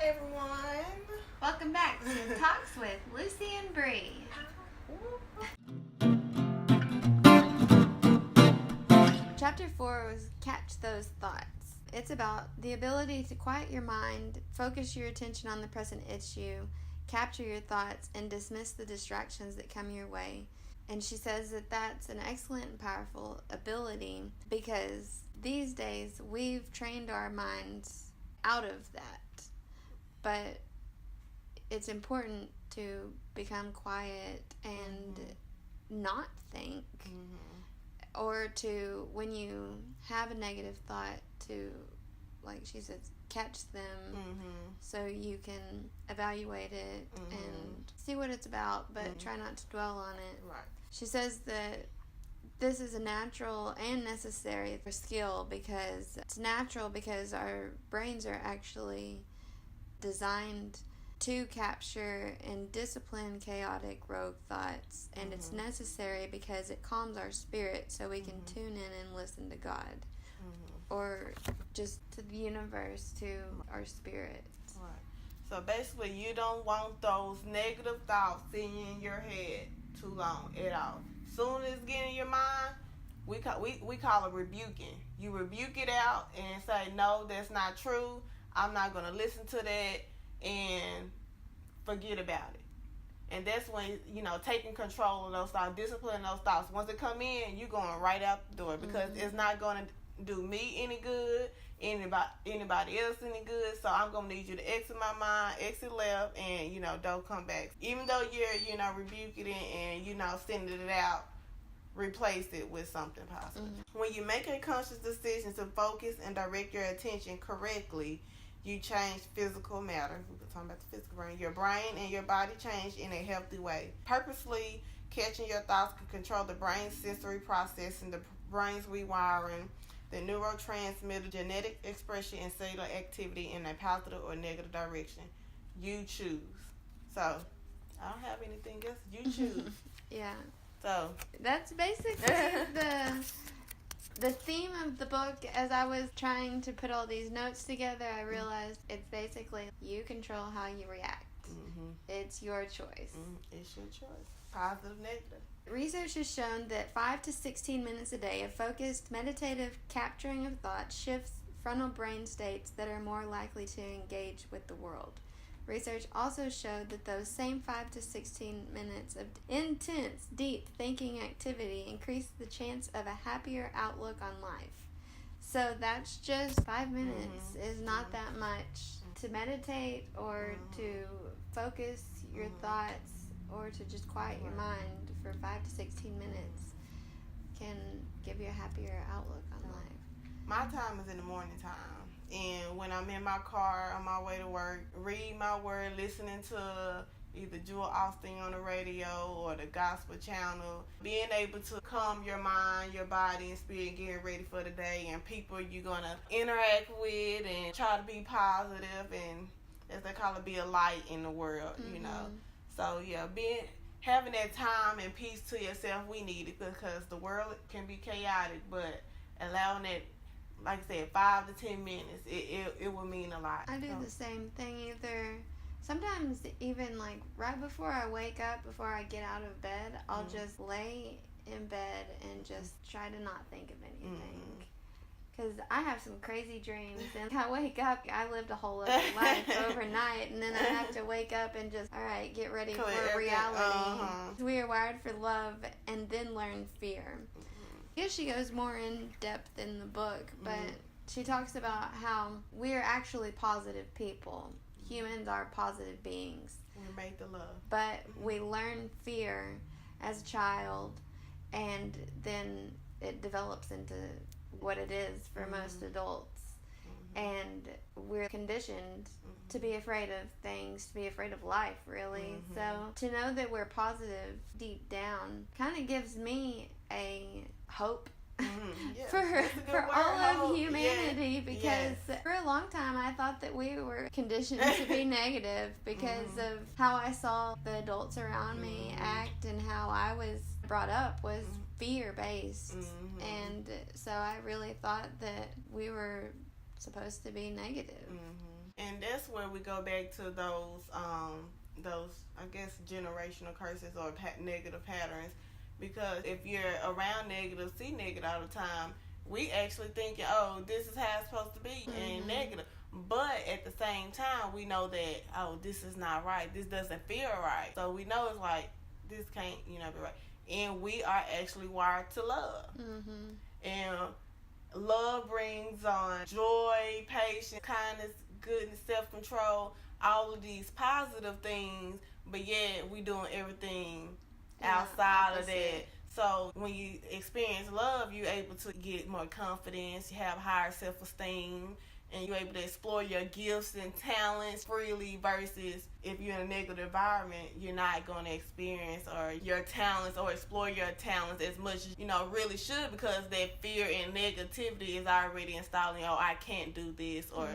everyone. Welcome back to Talks with Lucy and Bri. Chapter 4 was Catch Those Thoughts. It's about the ability to quiet your mind, focus your attention on the present issue, capture your thoughts, and dismiss the distractions that come your way. And she says that that's an excellent and powerful ability because these days we've trained our minds out of that. But it's important to become quiet and not think. Or to, when you have a negative thought, to, like she says, catch them so you can evaluate it and see what it's about, but try not to dwell on it. Right. She says that this is a natural and necessary skill because it's natural because our brains are actually designed to capture and discipline chaotic rogue thoughts, and it's necessary because it calms our spirit so we can tune in and listen to God or just to the universe, to our spirit. Right. So basically, you don't want those negative thoughts sitting in your head too long at all. Soon as it's getting in your mind, we call it rebuking. You rebuke it out and say, no, that's not true. I'm not going to listen to that, and forget about it. And that's when, taking control of those thoughts, disciplining those thoughts. Once they come in, you're going right out the door because it's not going to do me any good, anybody else any good. So I'm going to need you to exit my mind, exit left, and, don't come back. Even though you're, rebuking it and, sending it out, replace it with something positive. When you make a conscious decision to focus and direct your attention correctly, you change physical matter. We're talking about the physical brain. Your brain and your body change in a healthy way. Purposely catching your thoughts can control the brain's sensory processing, the brain's rewiring, the neurotransmitter, genetic expression, and cellular activity in a positive or negative direction. You choose. So, I don't have anything else. You choose. Yeah. So that's basically the theme of the book. As I was trying to put all these notes together, I realized it's basically you control how you react. It's your choice. It's your choice. Positive, negative. Research has shown that 5 to 16 minutes a day of focused, meditative capturing of thought shifts frontal brain states that are more likely to engage with the world. Research also showed that those same 5 to 16 minutes of intense, deep thinking activity increase the chance of a happier outlook on life. So that's just 5 minutes is not that much to meditate or to focus your thoughts or to just quiet your mind for 5 to 16 minutes can give you a happier outlook on life. My time is in the morning time. And when I'm in my car on my way to work, read my word, listening to either Jewel Austin on the radio or the gospel channel, being able to calm your mind, your body, and spirit, getting ready for the day, and people you're going to interact with and try to be positive and, as they call it, be a light in the world, So, yeah, having that time and peace to yourself, we need it because the world can be chaotic, but allowing it, like I said, 5 to 10 minutes, it will mean a lot. I do the same thing sometimes even like right before I wake up, before I get out of bed, I'll just lay in bed and just try to not think of anything. Because I have some crazy dreams, and I wake up, I lived a whole other life overnight, and then I have to wake up and just, all right, get ready for reality. We are wired for love and then learn fear. I guess she goes more in depth in the book, but she talks about how we are actually positive people. Humans are positive beings. We're made to love. But we learn fear as a child, and then it develops into what it is for most adults. And we're conditioned to be afraid of things, to be afraid of life, really. So to know that we're positive deep down kind of gives me a hope for all of humanity, because for a long time I thought that we were conditioned to be negative because of how I saw the adults around me act, and how I was brought up was fear-based. And so I really thought that we were supposed to be negative. And that's where we go back to those I guess generational curses or negative patterns, because if you're around negative, see negative all the time, we actually thinking, oh, this is how it's supposed to be, and negative. But at the same time, we know that, oh, this is not right. This doesn't feel right. So we know it's like, this can't, be right. And we are actually wired to love. And love brings on joy, patience, kindness, goodness, self-control, all of these positive things, but yet we doing everything outside of that. So when you experience love, you're able to get more confidence, you have higher self-esteem, and you're able to explore your gifts and talents freely, versus if you're in a negative environment, you're not going to experience or your talents or explore your talents as much as really should, because that fear and negativity is already installing, oh, I can't do this, or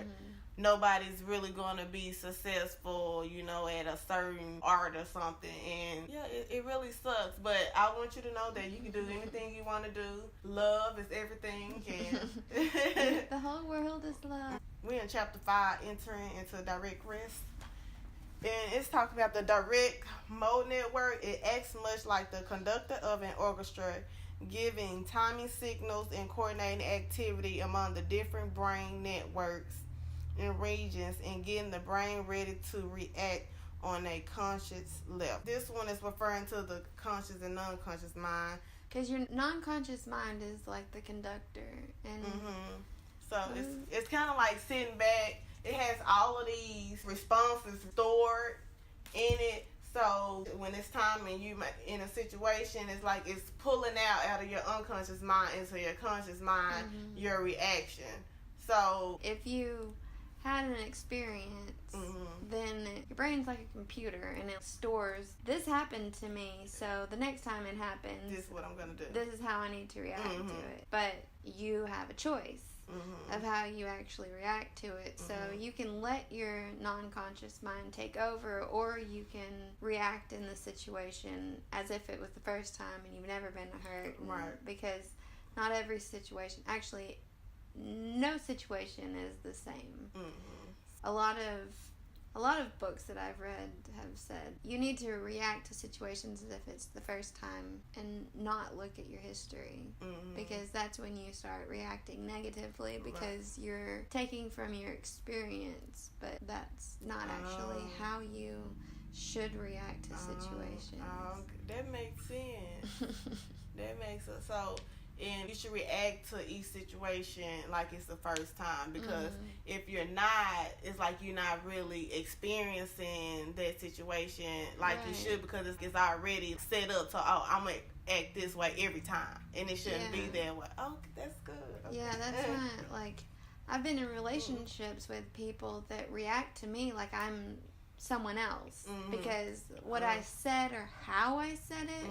nobody's really going to be successful, at a certain art or something. And yeah, it really sucks. But I want you to know that you can do anything you want to do. Love is everything. And the whole world is love. We're in chapter 5, entering into direct rest. And it's talking about the direct mode network. It acts much like the conductor of an orchestra, giving timing signals and coordinating activity among the different brain networks and regions, and getting the brain ready to react on a conscious level. This one is referring to the conscious and non-conscious mind. Because your non-conscious mind is like the conductor. And so it's kind of like sitting back. It has all of these responses stored in it. So when it's time and you in a situation, it's like it's pulling out of your unconscious mind into your conscious mind, your reaction. So if you had an experience, then your brain's like a computer, and it stores, this happened to me, so the next time it happens, this is what I'm going to do. This is how I need to react to it. But you have a choice of how you actually react to it. So you can let your non-conscious mind take over, or you can react in the situation as if it was the first time and you've never been hurt. Right. Because not every situation, actually, no situation is the same. A lot of books that I've read have said you need to react to situations as if it's the first time and not look at your history, because that's when you start reacting negatively, because you're taking from your experience, but that's not actually how you should react to situations. That makes sense. That makes sense. So, and you should react to each situation like it's the first time, because if you're not, it's like you're not really experiencing that situation like you should, because it's already set up to, oh, I'm going to act this way every time, and it shouldn't be that way. Oh, that's good. Okay. Yeah, that's why, like, I've been in relationships with people that react to me like I'm someone else, because what I said or how I said it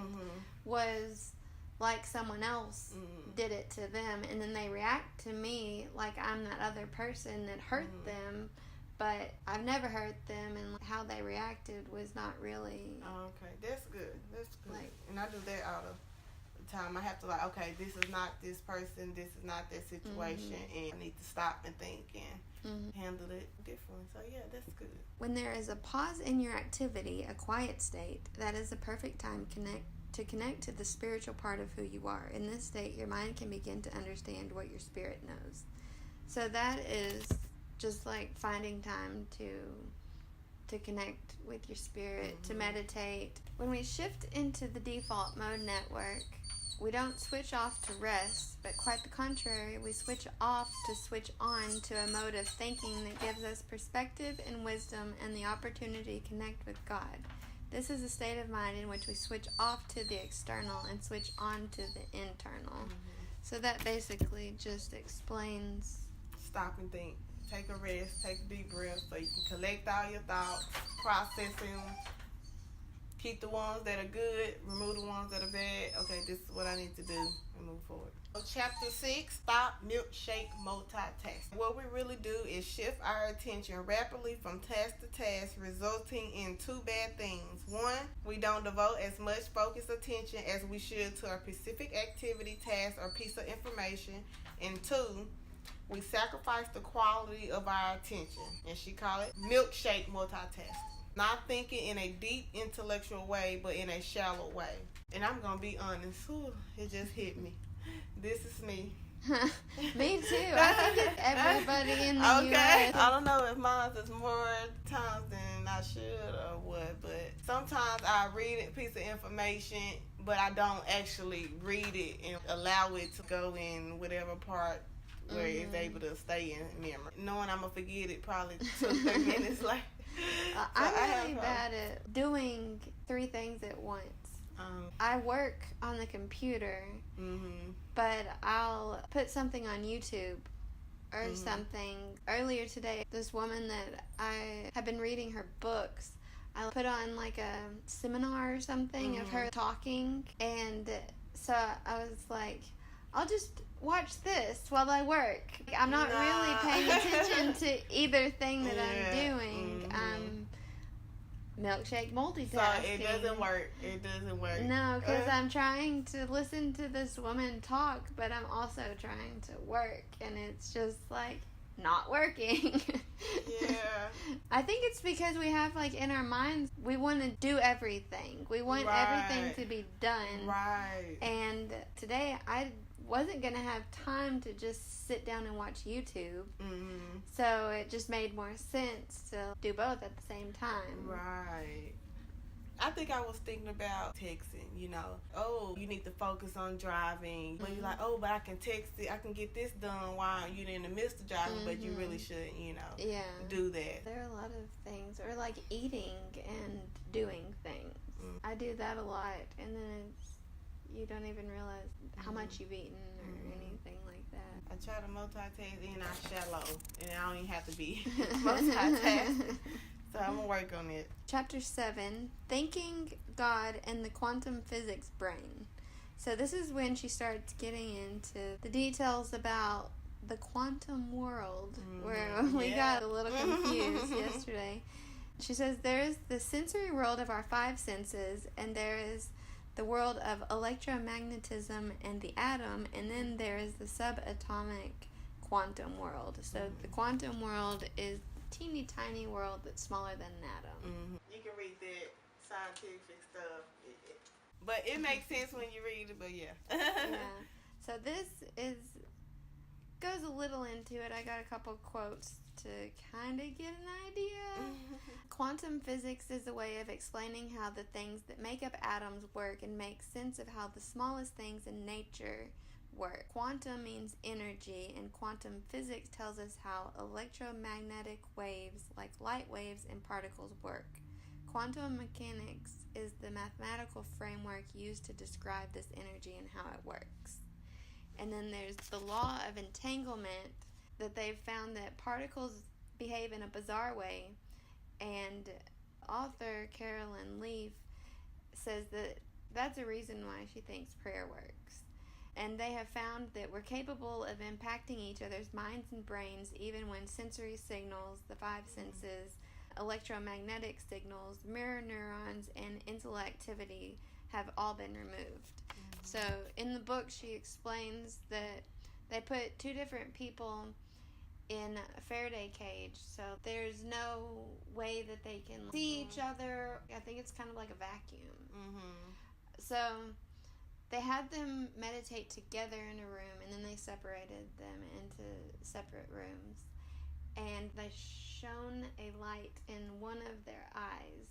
was like someone else did it to them, and then they react to me like I'm that other person that hurt them, but I've never hurt them, and how they reacted was not really. Okay, that's good. That's good. Like, and I do that all the time. I have to okay, this is not this person, this is not that situation, and I need to stop and think and handle it differently. So yeah, that's good. When there is a pause in your activity, a quiet state, that is a perfect time to connect to the spiritual part of who you are. In this state, your mind can begin to understand what your spirit knows. So that is just like finding time to connect with your spirit, to meditate. When we shift into the default mode network, we don't switch off to rest, but quite the contrary, we switch off to switch on to a mode of thinking that gives us perspective and wisdom and the opportunity to connect with God. This is a state of mind in which we switch off to the external and switch on to the internal. So that basically just explains. Stop and think. Take a rest. Take a deep breath so you can collect all your thoughts, process them, keep the ones that are good, remove the ones that are bad. Okay, this is what I need to do and move forward. So chapter 6, stop milkshake multitasking. What we really do is shift our attention rapidly from task to task, resulting in two bad things. One, we don't devote as much focused attention as we should to a specific activity, task, or piece of information. And two, We sacrifice the quality of our attention, and she called it milkshake multitasking. Not thinking in a deep intellectual way, but in a shallow way. And I'm going to be honest, it just hit me. This is me. Me too. I think it's everybody in the okay. U.S. I don't know if mine is more times than I should or what, but sometimes I read a piece of information, but I don't actually read it and allow it to go in whatever part where it's able to stay in memory. Knowing I'm going to forget it probably 2 or 3 minutes later. I'm really bad at doing 3 things at once. I work on the computer, but I'll put something on YouTube or something. Earlier today, this woman that I have been reading her books, I put on like a seminar or something of her talking, and so I was like, I'll just watch this while I work. I'm not really paying attention to either thing that I'm doing. Milkshake multitasking. So it doesn't work. It doesn't work. No, because I'm trying to listen to this woman talk, but I'm also trying to work, and it's just like not working. Yeah. I think it's because we have like in our minds, we want to do everything. We want everything to be done. Right. And today I wasn't going to have time to just sit down and watch YouTube. So it just made more sense to do both at the same time. Right. I think I was thinking about texting, Oh, you need to focus on driving. But you're like, oh, but I can text it. I can get this done while you're in the midst of driving, but you really shouldn't, do that. There are a lot of things. Or like eating and doing things. I do that a lot. And then you don't even realize how much you've eaten or anything like that. I try to multitask and I'm shallow. And I don't even have to be multitasking. So I'm going to work on it. Chapter 7, Thanking God and the Quantum Physics Brain. So this is when she starts getting into the details about the quantum world, where we got a little confused yesterday. She says there is the sensory world of our 5 senses, and there is the world of electromagnetism and the atom, and then there is the subatomic quantum world. So the quantum world is teeny tiny world that's smaller than an atom. You can read that scientific stuff, but it makes sense when you read it. But yeah. So this goes a little into it. I got a couple quotes to kind of get an idea. Quantum physics is a way of explaining how the things that make up atoms work and make sense of how the smallest things in nature work. Quantum means energy, and quantum physics tells us how electromagnetic waves like light waves and particles work. Quantum mechanics is the mathematical framework used to describe this energy and how it works. And then there's the law of entanglement, that they've found that particles behave in a bizarre way, and author Carolyn Leaf says that that's a reason why she thinks prayer works. And they have found that we're capable of impacting each other's minds and brains even when sensory signals, the 5 senses, electromagnetic signals, mirror neurons, and intellect activity have all been removed. So in the book she explains that they put 2 different people in a Faraday cage, so there's no way that they can see each other. I think it's kind of like a vacuum. So they had them meditate together in a room, and then they separated them into separate rooms, and they shone a light in one of their eyes,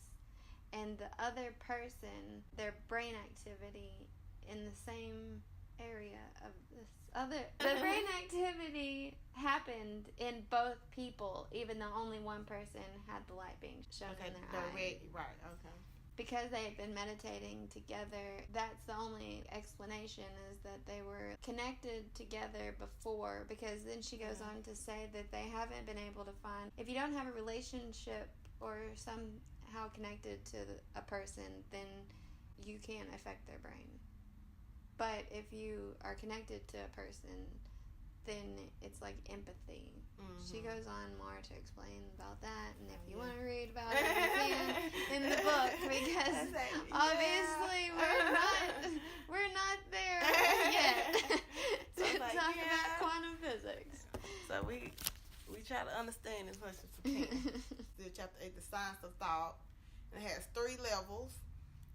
and the other person, their brain activity in the same area of this other, the brain activity happened in both people, even though only one person had the light being shown in their eye. Right, okay. Because they had been meditating together, that's the only explanation, is that they were connected together before, because then she goes on to say that they haven't been able to find, if you don't have a relationship or somehow connected to a person, then you can't affect their brain. But if you are connected to a person, then it's like empathy. She goes on more to explain about that, and if you want to read about it, you can in the book, because obviously we're not there yet to talk about quantum physics. So we try to understand as much as we can. Still chapter 8, the science of thought. And it has 3 levels.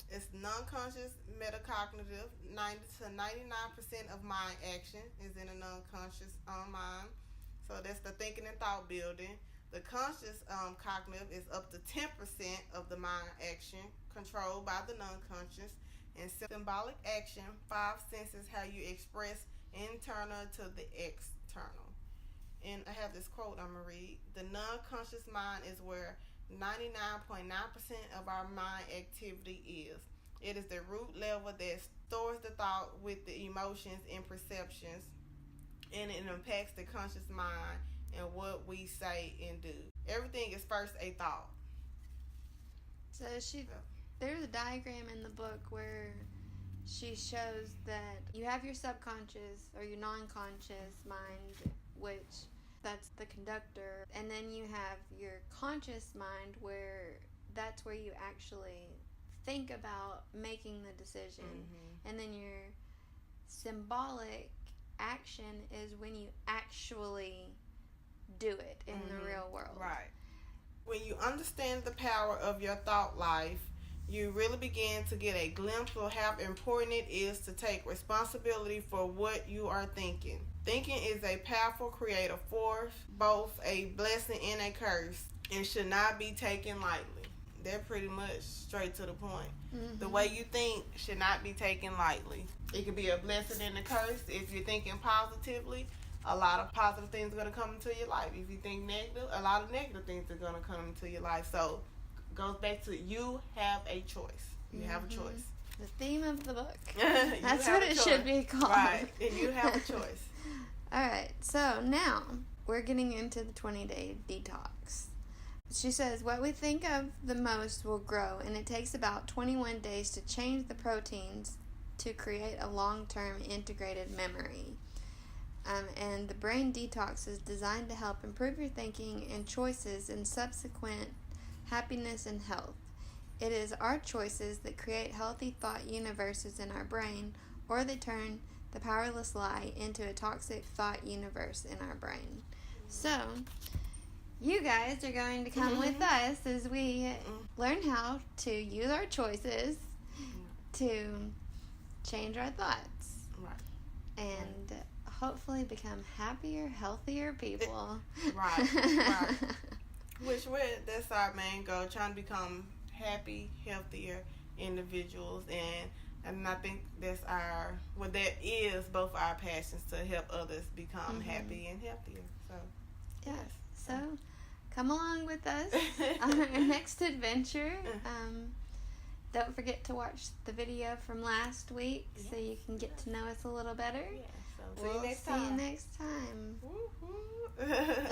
It's non-conscious, metacognitive. 90 to 99% of mind action is in the non-conscious mind. So that's the thinking and thought building. The conscious cognitive is up to 10% of the mind action, controlled by the non-conscious. And symbolic action, 5 senses, how you express internal to the external. And I have this quote I'm going to read. The non-conscious mind is where 99.9% of our mind activity is. It is the root level that stores the thought with the emotions and perceptions, and it impacts the conscious mind and what we say and do. Everything is first a thought. So there's a diagram in the book where she shows that you have your subconscious or your non-conscious mind, which that's the conductor, and then you have your conscious mind where that's where you actually think about making the decision. And then your symbolic action is when you actually do it in the real world. Right. When you understand the power of your thought life, you really begin to get a glimpse of how important it is to take responsibility for what you are thinking. Thinking is a powerful creative force, both a blessing and a curse, and should not be taken lightly. They're pretty much straight to the point. The way you think should not be taken lightly. It could be a blessing and a curse. If you're thinking positively, a lot of positive things are going to come into your life. If you think negative, a lot of negative things are going to come into your life. So goes back to you have a choice. You have a choice. The theme of the book. That's what it should be called. Right, and you have a choice. Alright, so now we're getting into the 20-day detox. She says, what we think of the most will grow, and it takes about 21 days to change the proteins to create a long-term integrated memory. And the brain detox is designed to help improve your thinking and choices and subsequent happiness and health. It is our choices that create healthy thought universes in our brain, or they turn the powerless lie into a toxic thought universe in our brain. So, you guys are going to come with us as we learn how to use our choices to change our thoughts. Right. And hopefully become happier, healthier people. Right. That's our main goal, trying to become happy, healthier individuals, and I think that is both our passions, to help others become happy and healthier. So yes. So come along with us on our next adventure. Don't forget to watch the video from last week so you can get to know us a little better. Yeah. So we'll see you next time. Woo-hoo.